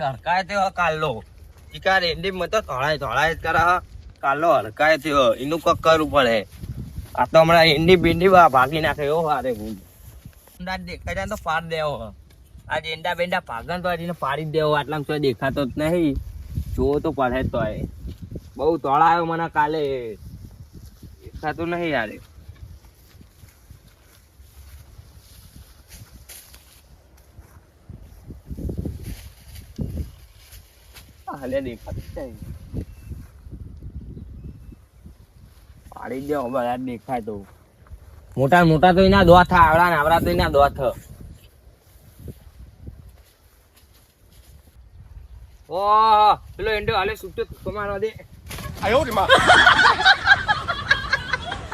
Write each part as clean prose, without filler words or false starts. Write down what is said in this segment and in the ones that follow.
હડકાય થયો કાલો ઈકાર એન્ડી માં તો ધોળાય જ કરે કાલો હડકાય થયો એનું કક કરવું પડે આ તો હમણાં એન્ડી બેન્ડી ભાગી નાખે એવો હારે દેખાય તો પાડ દેવો આ એંડા બેંડા ભાગન તો એને પાડી દેવો આટલા તો દેખાતો જ નહીં જોવો તો પડે તો બહુ ધોળાયો મને કાલે દેખાતું નહીં યાર હાલે દેખાતું પાડી દેવો બધા દેખાય તો મોટા મોટા તો એના દોથ આવડા ને આવડા તો એના દોથ ઓ પેલો એન્ડો હાલે સુટતો તમારો દે આયો રે માં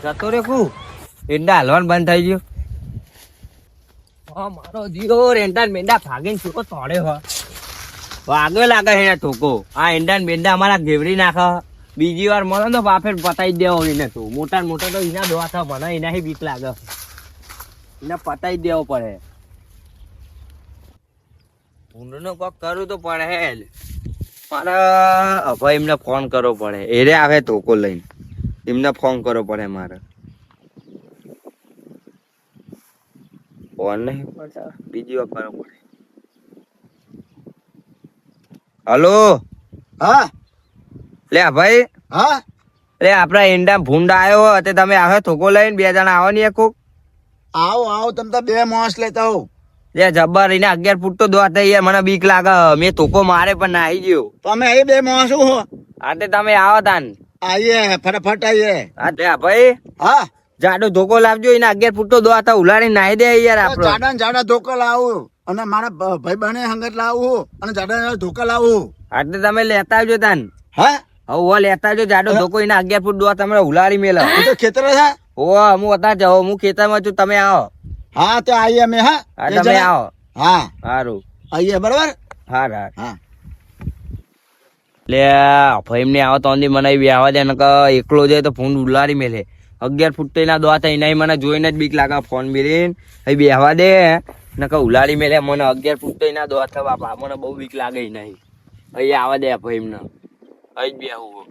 જતો રે કુ એંડા હલવાન બંધ થઈ ગયો મારો જીરો એંડા મેંડા ભાગીને છોકો તોડે હો વાગે લાગે છે ઠોકો આ એંડા મેંડા અમારા ઘેવડી નાખે બીજી વાર મળે તો બાફે પતાઈ દેવો એને તું મોટા મોટા તો એના દોથા મને એનાથી બીક લાગે એને પતાઈ દેવો પડે ઊંડનો કોક કરું તો પડે હે મારા અભાઈ એમને ફોન કરવો પડે એરે આવે ધોકો લઈને એમને ફોન કરવો પડે મારે ફોન નહીં પડતા બીજી વાર કરવો પડે હલો હા લે ભાઈ હા લે આપડા ઈંડા ભૂંડ આવ્યો તે તમે આવે ધોકો લઈને 2 જણા આવો ને કોક આવો તમે તો 2 માણસ લેતા હો લે જબ્બર એને 11 ફૂટ તો દોત યાર મને બીક લાગે મેં ધોકો મારે પણ ના આવી ગયો તમે એ 2 માણસ હો આતે તમે આવો તાન આઈએ ફટાફટ આઈએ હા ભાઈ હા જાડો ધોકો લાવજો એને 11 ફૂટ તો દોત ઉલાડી નાહી દે યાર આપડે જાડા ધોકા લાવું અને મારા ભાઈ બને હંગત લાવું અને જાડા ધોકા લાવું આતે તમે લેતા આવજો તાન હા હવે લેતા આવજો જાડો ધોકો એને 11 ફૂટ દોત તમે ઉલાડી મેલા તો ખેતર છે ઓ હું અત્યારે જાઉં હું ખેતરમાં છું તમે આવો હા તો આઈએ અમે હા તમે આવો હા સારું આઈએ બરાબર હા હા લે ભાઈ એમને આવો તો મને આવા દે ને એકલો જાય તો ફોન ઉલાડી મેલે 11 ફૂટ તો એના દોત એના મને જોઈને જ બીક લાગે ફોન મેલીને અહીં બેહવા દે ને ઉલાડી મેલે મને 11 ફૂટ તો એના દોત બાપા મને બહુ બીક લાગે નહીં અહીં આવા દે ભાઈ એમને અહીં જ બેહવું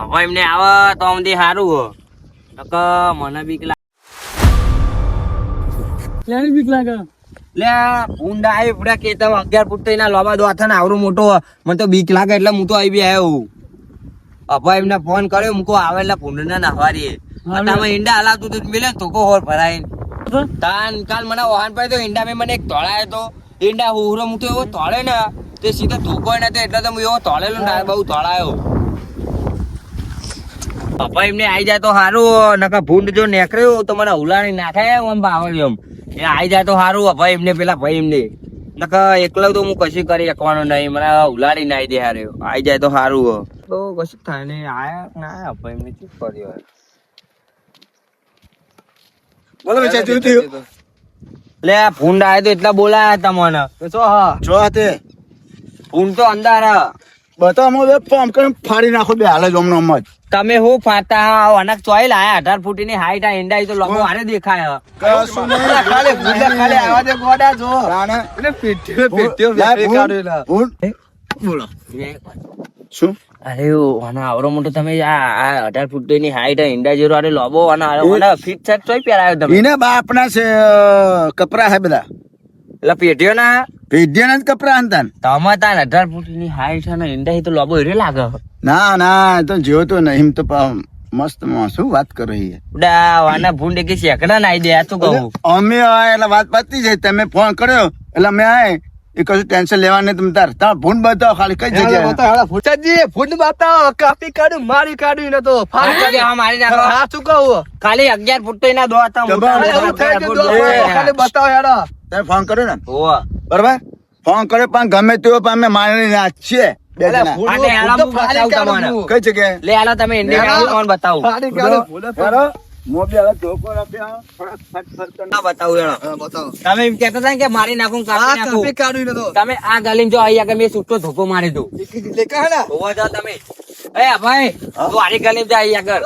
હવે એમને આવે તો અમથી સારું હો મને બીક લાગે લે ઊંડા આવી પૂરા કેતા 11 ફૂટ તો એના લોબા દોત ને આવડું મોટો મને તો બીક લાગે એટલે હું તો આવી બી આવ્યો અભાઈ એમને ફોન કર્યો મૂકો આવે એટલે ભૂંડ ના નવારીએ તમે ઈંડા હલાવતું તું મિલે તો હોર ભરાય તાન કાલ મને વાહન પાય તો ઈંડા મેં મને એક તોળાયો તો ઈંડા હુરો હું તો એવો તોળે ને તે સીધો ધોકો ને એટલે તો હું એવો તોળેલો ને બહુ તોળાયો અભાઈ એમને આવી જાય તો સારું નકા ભૂંડ જો નીકળ્યો તો મને ઉલાણી નાખે એમ બાવળ્યો એ આવી જાય તો સારું ભાઈ એમને પેલા ભાઈ એમને નકા એકલો તો હું કશું કરી શકવાનો નહીં મને ઉલાડી નાઈ દે હારે આવી જાય તો સારું તો કશું થાય નહીં આયા ના આયા ભાઈ એમને શું કર્યું બોલો બેચા જોયું થયું લે ભૂંડ આયો તો એટલા બોલાયા તમને તો હા જો હાતે ભૂંડ તો અંદર બતા મો ફોર્મ કરીને ફાડી નાખો બે હાલે જ ઓમનો જ તમે હું ફાતા અનક ચોઈલ આયા 18 ફૂટ ની હાઈટ આ ઈંડા તો લોકો આને દેખાય કશું નહીં ખાલે ભૂંડ ખાલે આવા દે ગોડા જો રાણે એટલે પીટ્યો કાઢેલા બોલો શું અરે આના આવરો મોટો તમે આ 18 ફૂટ ની હાઈટ ઈંડા જેરો આરે લોબો આના ફિટ સેટ ચોઈ પહેરાયો તમે એને બાપના છે કપરા હે બધા એટલે પેટ્યો ના પેઢિયાના જ કપરા હંતાન તમે તાન 18 ફૂટ ની હાઈટ અને ઈંડા તો લોબો હેરે લાગે ના ના તો જેવો તો નહીં તો મસ્ત શું વાત કરો વાના ભૂંડ કે શેકડા નાઈ દે આ તો કહું અમે એટલે વાત પતી જાય તમે ફોન કર્યો એટલે અમે આય એ કશું ટેન્શન લેવા નહીં તમે તાર ભૂંડ બતાવો ખાલી કઈ જગ્યાએ ફૂટાજી ભૂંડ બતાવો કાપી કાઢું મારી કાઢું ને તો મારી નાખો હા શું કહું ખાલી 11 ફૂટ તો એના દોતા ખાલી બતાવો હેડો તમે ફોન કર્યો ને હોવા બરાબર ફોન કર્યો પણ ગમે તેવો પણ અમે મારી નાખીએ બે જણા કઈ જગ્યાએ લે આલો તમે ઇન્ડિયા કોણ બતાવું તમે એમ કહેતા હતા કે મારી નાખું કાપી નાખું તમે આ ગલીમાં જો અહીંયા કે મેં છૂટો ધોકો મારી દઉં હોવા જાઓ તમે એ ભાઈ તું આરી ગલીમાં જા અહીંયા આગળ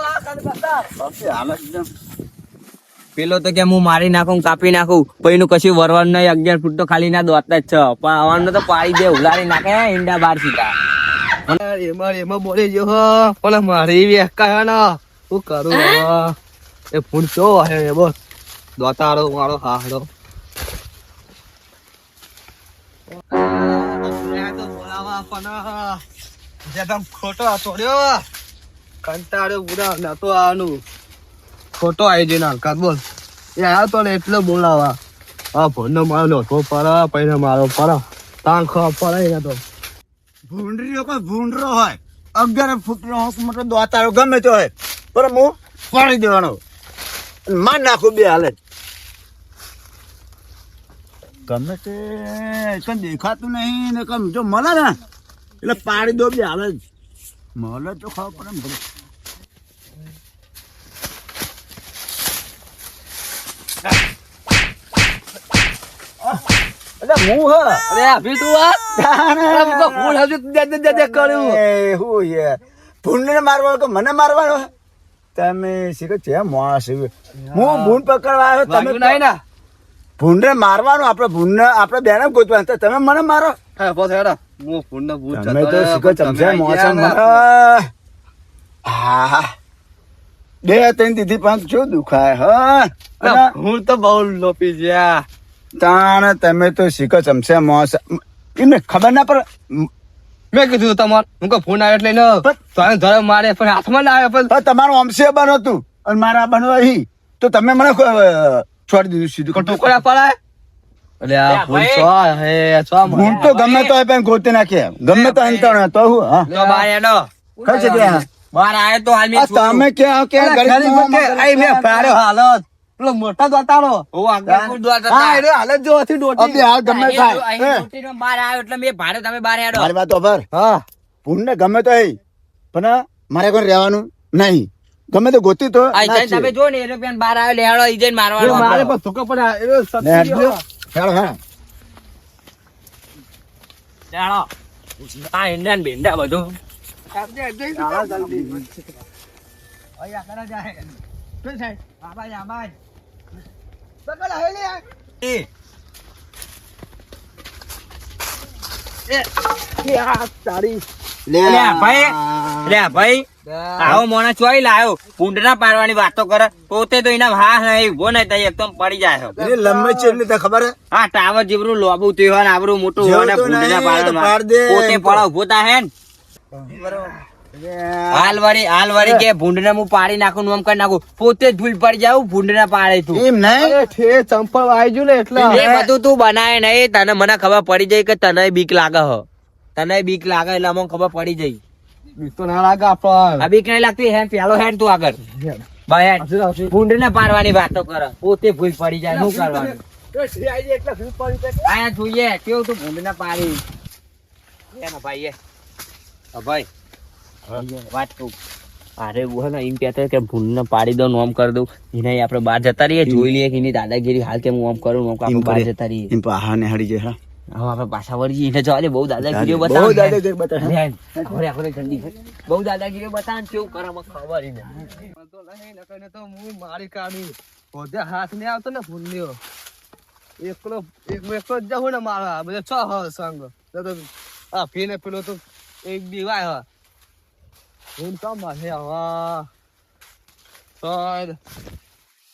પેલો તો કે હું મારી નાખું કાપી નાખું પછી નું કશું વરવાનું નહીં 11 ફૂટ તો ખાલી ના દોત જ છે પણ આવવાનું તો પાડી દે ઉલારી નાખે ઈંડા બાર સીધા એમાં બોલી ગયો હો પણ મારી વેકા ને શું કરું હવે? એ ફૂલ ચો હે એ બોલ દોતારો મારો હાડો બોલાવા પણ ખોટો છોડ્યો કંટાળ્યો પૂરા નતો આનું ખોટો આવી જઈને હલકાત બોલ એ આવ્યો તો ને એટલે બોલાવા આ ફોનનો મારો લોટો પડે પૈને મારો પડે તાંગ ખબર પડે ને તો ભૂંડરીઓ કોઈ ભૂંડરો હોય 11 ફૂટનો મોટો દોતારો ગમે તે હોય પણ હું પાડી દેવાનો માર નાખું બે હાલે ગમે તે કઈ દેખાતું નહીં ને કમ જો મળે ને એટલે પાડી દો બે હાલે મળે તો ખબર પડે ને હું હ અરે અભી તું આ ફૂલ હજુ દે કર્યું હું યાર ભૂંડને મારવાનો કે મને મારવાનો તમે શીખો છે માણસ હું ભૂંડ પકડવા આવ્યો તમે નહીં ને ભૂંડને મારવાનું આપણે બેને ગોતવાનું તો તમે મને મારો હા બસ હેડા હું ફૂલ ને ભૂત તમે તો શીખો ચમચે મોસમ હા બે ત્રણ દીધી પાંચ શું દુખાય હા હું તો બહુ લોપી ગયા તાણ તમે તો શીખો ચમચે મોસમ એમને ખબર ના પડે મેં કીધું તમારે હું કહું ફોન આવ્યો એટલે ધરે મારે પણ હાથમાં ના આવ્યો પણ તમારું અંશે બન હતું અને મારા બનવા અહીં તો તમે મને છોડી દીધું સીધું ટુકડા પડાય એટલે આ ફૂલ છો હે છો હું તો ગમે તો પણ ગોતી નાખીએ ગમે તો અંતણ તો હું હા તો બાર એનો કઈ જગ્યા બાર આયો તો હાલ મેં તમે ક્યાં મેં પાડ્યો હાલત પેલો મોટા દોતારો ઓ આગળ ફૂટ દોત હા એટલે હાલત જો હતી ડોટી અબે હાલ ગમે થાય અહીં બાર આવ્યો એટલે મેં ભાડે તમે બાર હેડો મારી વાત over હા પુણ્ય ગમે તો હે પણ મારે કોઈ રહેવાનું નહીં ગમે તો ગોતી તો આ જઈને તમે જો ને એરોપ્લેન બાર આવ્યો લેહાડો ઈ જઈને મારવાનો મારે પણ ધોકો પડે એ સત્ય હેડો હા લેહાડો આ ઈંડા ને ભીંડા બધું ભાઈ આવો મોણા ચોઈ લાયો પૂંડના પાડવાની વાતો કરે પોતે તો એના હા નહીં ઉભો નહીં થાય એકદમ પડી જાય એ લંબે છે એટલે ખબર હે હા ટાવર જેવરું લોબુ તે હોય ને આવરું મોટું હોય ને પૂંડના પાડે પોતે પડા ઉભો તા હે ને હાલવારી કે ભૂંડને હું પાડી નાખું આમ કરી નાખું પોતે જ ભૂલ પડી જાવ ભૂંડના પાડે તું એમ નહીં ચંપલ આવી ગયું ને એટલે એ બધું તું બનાય નહીં તને મને ખબર પડી જાય કે તને બીક લાગે હ તને બીક લાગે એટલે અમને ખબર પડી જાય બીક તો ના લાગે આપણ આ બીક નહીં લાગતી હે પેલો હેડ તું આગળ ભાઈ ભૂંડને પાડવાની વાતો કરે પોતે ભૂલ પડી જાય શું કરવાનું આયા જોઈએ કેવું તું ભૂંડને પાડી ભાઈ ભાઈ વાત કહું અરે वो है ना इन कहते हैं कि भूलने पाड़ी दो नोम कर दो इन्हें આપણે બહાર જતા રહીએ જોઈ લઈએ કે એની દાદાગીરી હાલ કે હું આમ કરું નોમ આપણે બહાર જતા રહીએ એમ પહાડ ને હડી જાય હવે આપણે પાછા વળીએ એને જવા દે બહુ દાદાગીરીઓ બતાવે બહુ દાદાગીરી બતાવે હવે આપણે જલ્દી બહુ દાદાગીરીઓ બતાવે કેવું કરે મને ખબર ઈ નકને તો હું મારી કાઢી પોતે હાથ ને આવતો ને ભૂલ્યો એકલો જ જાઉં ને મારા બધા છ હ સંગ તો આ ફીને પેલો તો એક દીવાય હ હું તો માથે આવા સર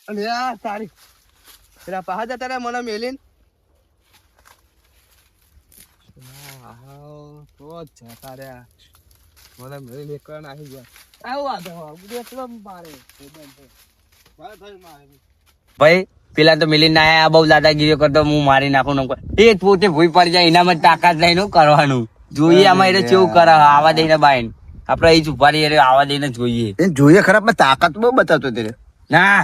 અને આ તારી પેલા પહાડ જતા રે મને મેલીન તો જતા રે મને મેલીન એક નાખી ગયા આવું આ એટલો મારે ભાઈ પેલા તો મિલી ના આયા બહુ દાદાગીરીઓ કરતો હું મારી નાખું નમ એ પોતે ભૂઈ પડી જાય એનામાં તાકાત લઈને કરવાનું જોઈએ આમાં એને કેવું કરે આવા દઈને બાઈન આપડે એ છુપારી આવા દઈને જોઈએ જોઈએ ખરાબ માં તાકાત બહુ બતાવતો તે ના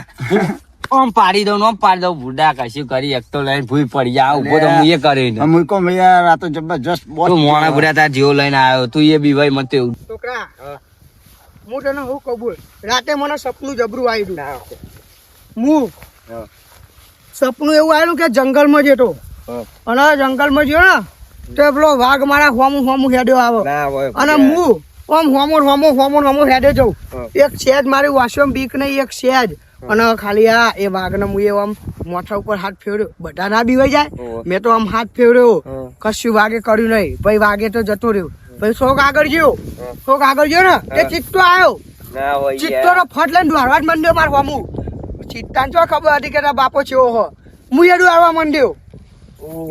આમ પાડી દઉં આમ પાડી દઉં ભૂડા કશું કરી એક તો લઈને ભૂઈ પડી જાય ઉભો તો હું એ કરીને મુકો યાર આ તો જબરજસ્ત તું મોણા ભૂડા તાર જેવો લઈને આવ્યો તું એ બી ભાઈ મતે છોકરા હું તને હું કબૂલ રાતે મને સપનું જબરું આવ્યું હું સપનું એવું આવ્યું કે જંગલમાં જતો અને જંગલમાં ગયો ને તો પેલો વાઘ મારા હોમું હેડ્યો આવે અને હું આમ હોમો હેડે જઉં એક સેજ મારી વાસ્યોમ બીક નહીં એક સેજ અને ખાલી આ એ વાઘને હું એવો આમ મોઠા ઉપર હાથ ફેરવ્યો, બધા ના બીવાઈ જાય. મેં તો આમ હાથ ફેરવ્યો, કશું વાઘે કર્યું નહીં. ભાઈ વાઘે તો જતો રહ્યો. ભાઈ શોક આગળ ગયો ને તે ચિત્તો આવ્યો. ના હોય ચિત્તો નો ફટ લઈને દોડવા જ માંડ્યો માર વામું. ચિત્તા જો ખબર હતી કે તારા બાપો ચેવો હો. હું એ દોડવા માંડ્યો.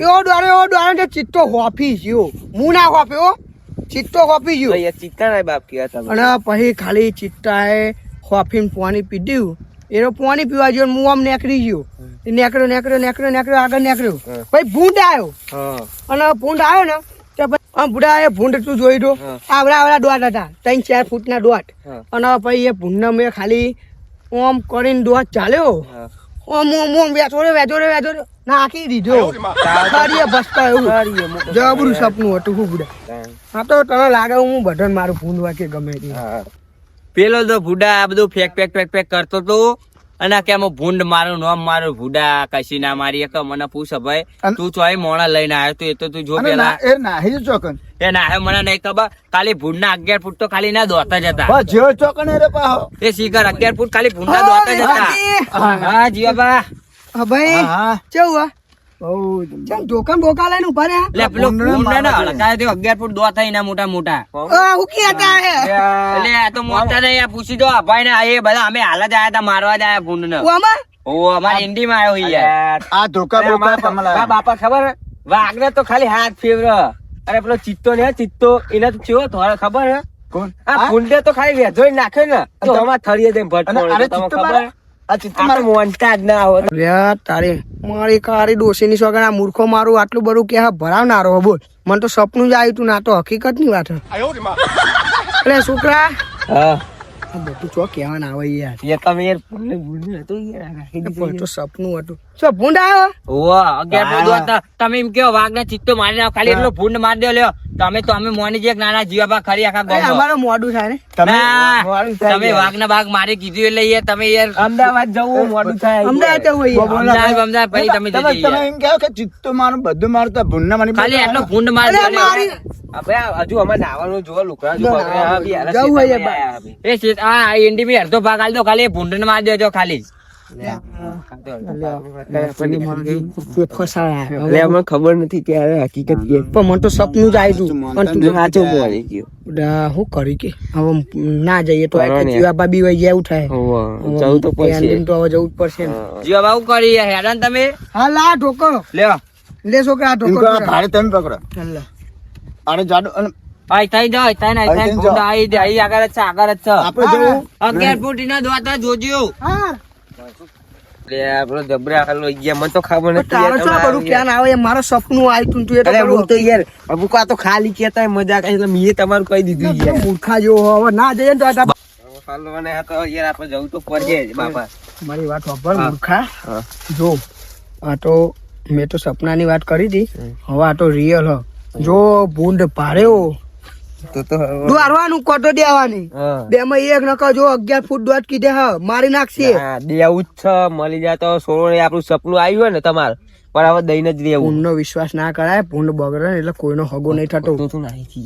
એવો દોડ્યો તે ચિત્તો હોફી ગયો. હું ના હોપ્યો, ચિત્તો હોફી ગયો. ચિત્તા ના બાપ કહેતા અને પછી ખાલી ચિત્તાએ હોફીને પાણી પીધું. એનો પાણી પીવા ગયો હું આમ નીકળી ગયો. નીકળ્યો આગળ નીકળ્યો. પછી ભૂંડ આવ્યો. અને ભૂંડ આવ્યો ને તે ભૂંડા એ ભૂંડ તું જોઈ દો. આવડા દોટ હતા, 3-4 ફૂટના દોટ. અને પછી એ ભૂંડને મેં ખાલી ઓમ કરીને દોટ ચાલ્યો. ઓમ વેચો નાખી દીધો. બસતા એવું જબરું સપનું હતું. હું બુડા હા તો તને લાગે હું બટન મારું ભૂંડ વાગે ગમે તે. પેલો તો ભૂડા આ બધું ફેક કરતો તો અને કે ભૂંડ મારું નામ મારું ભૂડા કશી ના મારી કે મને પૂછ ભાઈ તું ચોય મોણા લઈને આવ્યો તો એ તો તું જો પેલા એ નાહી ચોકન એ ના મને નહીં ખબર. ખાલી ભૂંડ ના 11 ફૂટ તો ખાલી ના દોતા જ હતા. બસ જેવો ચોકન રે પાહો એ શીખર 11 ફૂટ ખાલી ભૂંડ ના દોતા જ હતા. હા જીવાબા હા ભાઈ કેવું ચમ ધોકા બોકા લઈને ઉભા રહ્યા. લે પેલો ભૂંડ ને હળકાયો તો 11 ફૂટ દોતા એના મોટા હું કહેતા હે એટલે આ તો મોટા નહીં પૂછી દો ભાઈ ને એ બધા અમે હાલ જ આયા હતા મારવા જ આયા ભૂંડ ને. ઓમાં ઓ અમારી ઇન્ડી માં આવ્યો યાર. આ ધોકા બોકા કમલા બાપા ખબર વાઘને તો ખાલી હાથ ફેવર. અરે પેલો ચિત્તો ને ચિત્તો એને તો ચેવો થોડા ખબર હે કોણ આ ભૂંડે તો ખાલી વેધોઈ નાખ્યો ને તો અમાર થળીએ દે ભટ અરે તમને ચિત્તો ખબર આ ચિત્તો મારે મોનતા જ ના હોત. તારે મારી કારી ડોશીની સોગન આ મૂર્ખો મારું આટલું બધું કે હા ભરાવનારો બોલ. મને તો સપનું જ આવ્યું તું ના તો હકીકત ની વાત. એટલે છોકરા હા બધું ચો કેવાના આવે યાર. એ તમે યાર ભૂંડને ભૂંડ હતું યાર રાખી પણ તો સપનું હતું. શું ભૂંડ આવ્યો? ઓ 11 ફૂટ દોતા તમે એમ કેવો વાઘને ચિત્તો મારી નાખો ખાલી એટલો ભૂંડ મારી દો લ્યો તમે તો અમે મોની જે નાના જીવાબા ખરી આખા ગામ. અમારું મોડું થાય ને. તમે વાઘના બાગ મારી કીધું એટલે યાર તમે યાર અમદાવાદ જવું મોડું થાય. અમદાવાદ જવું હોય. અમદાવાદ પછી તમે જજો તમે એમ કહો કે ચિત્તો મારું બધું મારું તો ભૂંડ મારી ખાલી એટલો ભૂંડ મારી દો મારી હજુ અમારે નાવાનું જોવા લુકડા જવું હોય એ શેત આ ઇન્ડી માં અડધો ભાગ આલી દો ખાલી ભૂંડ ને મારી દેજો ખાલી. ખબર નથી કે હકીકત પણ મને તો સપનું જ આવ્યું તું. શું કરી કે હવે ના જઈએ તો જીવાબા બી વહી જાય એવું થાય. જવું તો પડશે તો હવે જવું જ પડશે ને. જીવાબા શું કરી હેરાન તમે હા લા ઢોકો લ્યો લે છોકરા ઢોકો ભાડે તમે પકડો અરે જાડો અને આઈ થઈ જાવ થઈ ને આઈ ભૂંડ આઈ દે આઈ આગળ જ છે આપણે જવું 11 ફૂટ ના દોતા જોજો. હા લે આપણો જબરા હાલો ગયા મને તો ખબર નથી તારો શું બધું ક્યાં આવે એ મારું સપનું આવ્યું તું. અરે હું તો યાર અમુક આ તો ખાલી કહેતા મજાક એટલે મેં તમારું કહી દીધું યાર. મૂર્ખા જેવો હવે ના જઈએ ને તો હાલો અને આ તો યાર આપણે જવું તો પડશે જ બાપા. મારી વાત સાંભળ મૂર્ખા. જો આ તો મેં તો સપનાની વાત કરી હતી, હવે આ તો રિયલ હ. જો ભૂંડ પાડ્યો તો દોરવાનું કોટો દેવાની બે માં એક નકો જો 11 ફૂટ દોટ કીધે હ મારી નાખશે. દેવું જ છે મળી જાય તો સોળો આપણું સપનું આવ્યું હોય ને તમારે પણ હવે દઈને જ દેવું. ભૂંડ નો વિશ્વાસ ના કરાય. ભૂંડ બગડે ને એટલે કોઈનો હગો નહીં થતો.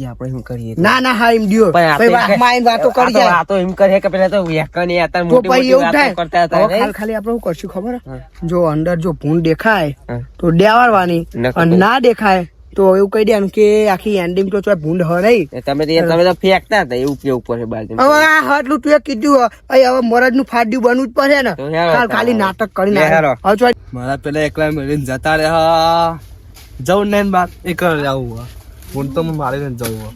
આપણે એમ કરીએ ના હા એમ દિયો વાતો કરી જાય. આ તો એમ કરે કે પેલા તો વેકની હતા મોટી મોટી વાતો કરતા હતા. ખાલી આપણે શું કરશું ખબર જો અંદર જો ભૂંડ દેખાય તો દેવાડવાની અને ના દેખાય તો એવું કહી દેવાનું કે આખી એન્ડિંગ તો ભૂંડ હરાઈ. તમે તો ફેંકતા હતા એવું કેવું પડે બાર. હવે આ હાટલું તું કીધું હવે મરદ નું ફાડ્યું બનવું જ પડે ને. ખાલી નાટક કરી મારા પેલા એકલા મળીને જતા રહ્યા જવું ને બાદ એક જવું ફોન તો મારીને જવું.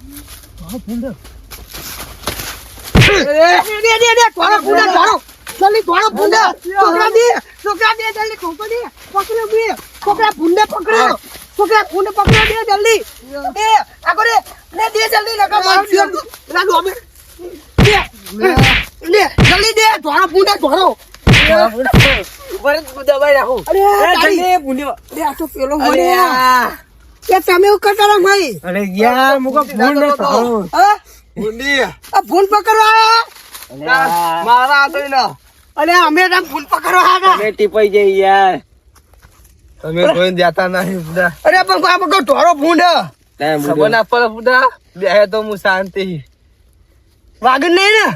છોકરા ફૂંડ પકડો દે જલ્દી. એ આગો રે લે દે જલ્દી લગા લાડુ અમે લે જલ્દી દે ધોરો ફૂંડ ધોરો બરત દબાઈ રાખો. અરે જલ્દી ભૂંડ્યો લે આ તો પેલો હોય કે તમે એવું કરતા રહો ભાઈ. અરે યાર મુકો ફોન ન ધરો. હા ભૂંડી આ ફૂંડ પકડવા આયા મારા તો ને અરે અમે તમ ફૂંડ પકડવા આયા તમે ટીપાઈ જઈ યાર. તમે કોઈ જાતા નહીં બુડા. અરે પણ આ બગો ધોરો ફૂંડ ખબર ના પડે બુડા બે તો હું શાંતિ વાગન નહીં ને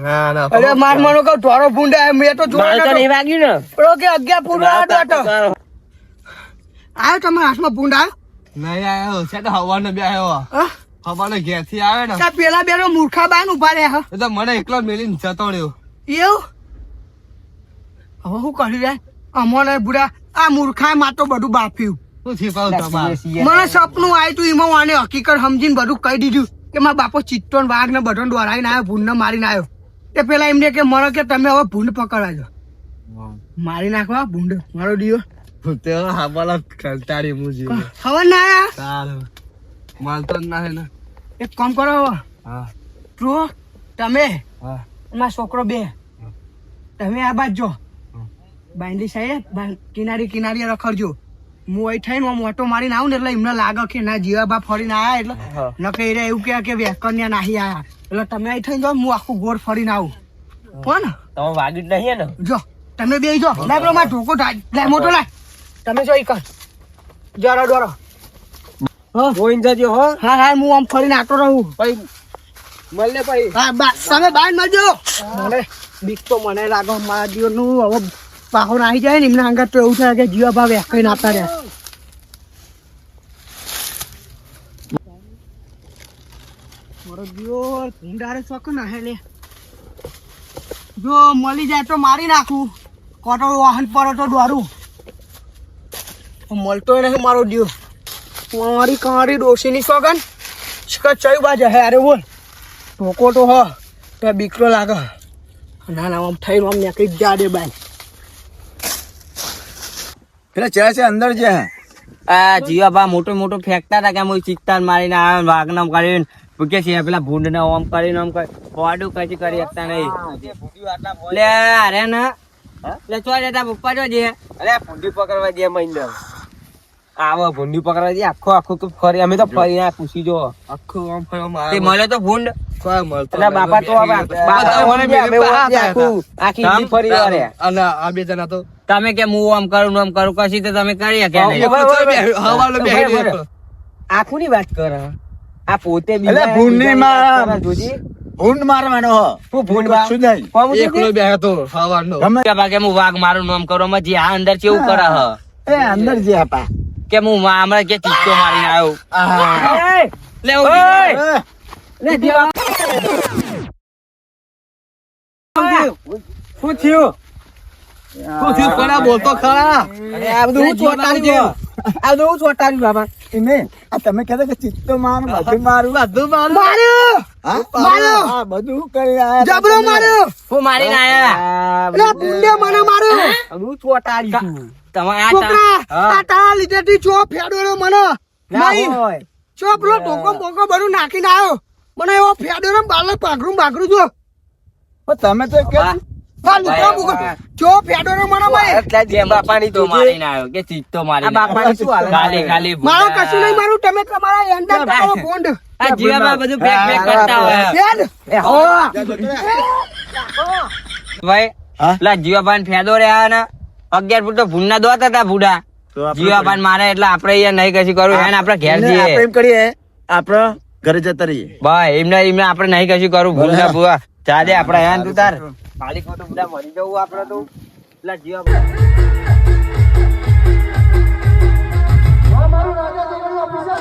ના ના અરે માર માનો કહું ધોરો ભૂંડ આવ્યો મેં તો જોયો મારે તો નતો. નહીં વાગ્યું ને પેલો કે 11 ફૂટ વાળો હતો. આવ્યો તમારા હાથમાં ભૂંડ આવ્યો? નહીં આવ્યો છે તો હવાનો બે આવ્યો હા? હવાનો ઘેર થી આવે ને ત્યાં પેલા બેનો મૂર્ખા બાન ઉભા રહ્યા એ તો મને એકલો મેલીને જતો રહ્યો. એવું હવે શું કરી રહ્યા અમોને બુડા આ મૂર્ખા માં તો બધું બાફ્યું. શું છીપાવું તમારે મને સપનું આવ્યું તું એમાં આને હકીકત સમજીને બધું કહી દીધું કે મારા બાપો ચિત્તો ને વાઘ ને બધો દોરાઈને આવ્યો ભૂંડ ને મારીને આવ્યો. તે પેલા એમને કે મને કે તમે હવે ભૂંડ પકડાજો મારી નાખવા ભૂંડ મારો દિયો તે હવાનો કંટાળી હું જીવ હવે ના આયા સારું માલતો જ ના હે ને એક કામ કરો હવે હા પ્રો તમે હા મારા છોકરો બે તમે આ બાજ જો બાંધી સાહેબ કિનારી કિનારી રખડજો હું અહીં થઈને આમ ઓટો મારીને આવું ને એટલે એમને લાગે કે ના જીવા બા ફરીને આયા એટલે ન કહી રહ્યા એવું કે વેકન્યા નાહી આયા એટલે તમે અહીં થઈને જાઓ હું આખું ગોળ ફરીને આવું કોણ તમે વાગ્યું જ નહીં ને જો તમે બે જો લાય પેલો મારો ઢોકો લાય મોટો લાય તમે જો ઈ કર જરા દોરો જોઈને જજો હો હા હા હું આમ ફરીને આટો રહું ભાઈ મળે ભાઈ હા તમે બહાર મળજો મને બીક તો મને લાગે મારા જીવનનું હવે પાહો નાહી જાય ને એમના અંગત તો એવું થાય કે જીવા ભાવ કઈ નાતા રહ્યા મારો જીવો ભૂંડારે શોખ ના હે લે જો મળી જાય તો મારી નાખું કોટો વાહન પર તો દોરું મળતો નહીં મારો જીવ મારી કારી ડોશીની સોગન ચઈ બાજુ હે અરે બોલ ઢોકો તો હ તો બીકલો લાગે ના ના આમ થઈને આમ નીકળી જ જા દે બાઈ પેલા ચેડા છે અંદર જે હે આ જીવાબા મોટો મોટો ફેંકતા હતા કે હું ચિત્તાર મારીને આવ્યો વાઘનામ કરીને કે છે પેલા ભૂંડ ને ઓમ કરીને ઓમ કરી વાડું કઈ કરી શકતા નહીં લે અરે ના લે ચો જતા પપ્પા જો જે અરે ભૂંડી પકડવા દે મહિને આવો ભૂંડી પકડવા દે આખો આખો તો ફરી અમે તો ફરી આ પૂછી જો આખું આમ ફરવા તે મારે મળે તો ભૂંડ કોઈ મળતો એટલે બાપા તો હવે બાપા મને બે અમે આખું આખી ઈડી ફરી વળે અને આ બે જણા તો તમે કે હું આમ કરું ને આમ કરું કશી તો તમે કરી કે નહીં હવાનો બે આખું ની વાત કરે આ પોતે એટલે ભૂંડની માં જોજી ભૂંડ મારવાનો હો હું ભૂંડ કશું નહીં. એકલો બે હતો હવાનો ગમે કે ભાગે હું વાઘ મારું નામ કરો માં જે આ અંદર કેવું કરે હ એ અંદર જે આપા કે હું હમણાં કે ચીચો મારીને આવ્યો લે એ, શું થયું શું થયું કોના બોલતો ખરા આ બધું હું ચોટાડ્યું આ બધું હું ચોટાડ્યું બાબા એને આ તમે કહેતા કે ચિત્તો માર બધું મારું બધું મારું માર્યો હા માર્યો. હા બધું કરી આયા જબરો માર્યો હું મારીને આયા એટલે બુંડે મને માર્યો હું ચોટાડ્યું તમારે આ છોકરા હા. આ તારા લીધેથી ચો ફેડોરો મને ના નહીં હોય ચો પેલો ટોકો બોકો બધું નાખીને આવ્યો મને એવો ફેડોરો બાલક પાઘરું બાઘરું જો પણ તમે તો કે વાહ. હા લીધો બોકો ચો ફેડોરો મને ભાઈ એટલે જે બાપાની તો મારીને આવ્યો કે ચીચો મારીને બાપાને શું હાલે? ખાલી ખાલી મારો કશું નહીં મારું તમે તમારા એન્ડર કરો બોન્ડ આ જીવાબા બધું ફેક ફેક કરતા હોય ફેડ ભાઈ હા? પેલા જીવાબાન ફેદો રહ્યા ને 11 ફૂટ તો ભૂંડના દોત હતા ભૂડા તો આપણે જીવાબાન મારે એટલે આપડે અહીંયા નહીં કશું કરવું એને આપડે ઘેર આપણે જઈએ એમ કરીએ આપણે ઘરે જતા રહીએ ભાઈ એમને આપડે નહીં કશું કરવું ભૂંડા ભૂવા ચાલે આપડે હેન તું તાર માલિક તો બધા મરી જવું આપડે તો પેલા જીવાબા મારું રાજા ઓફિસર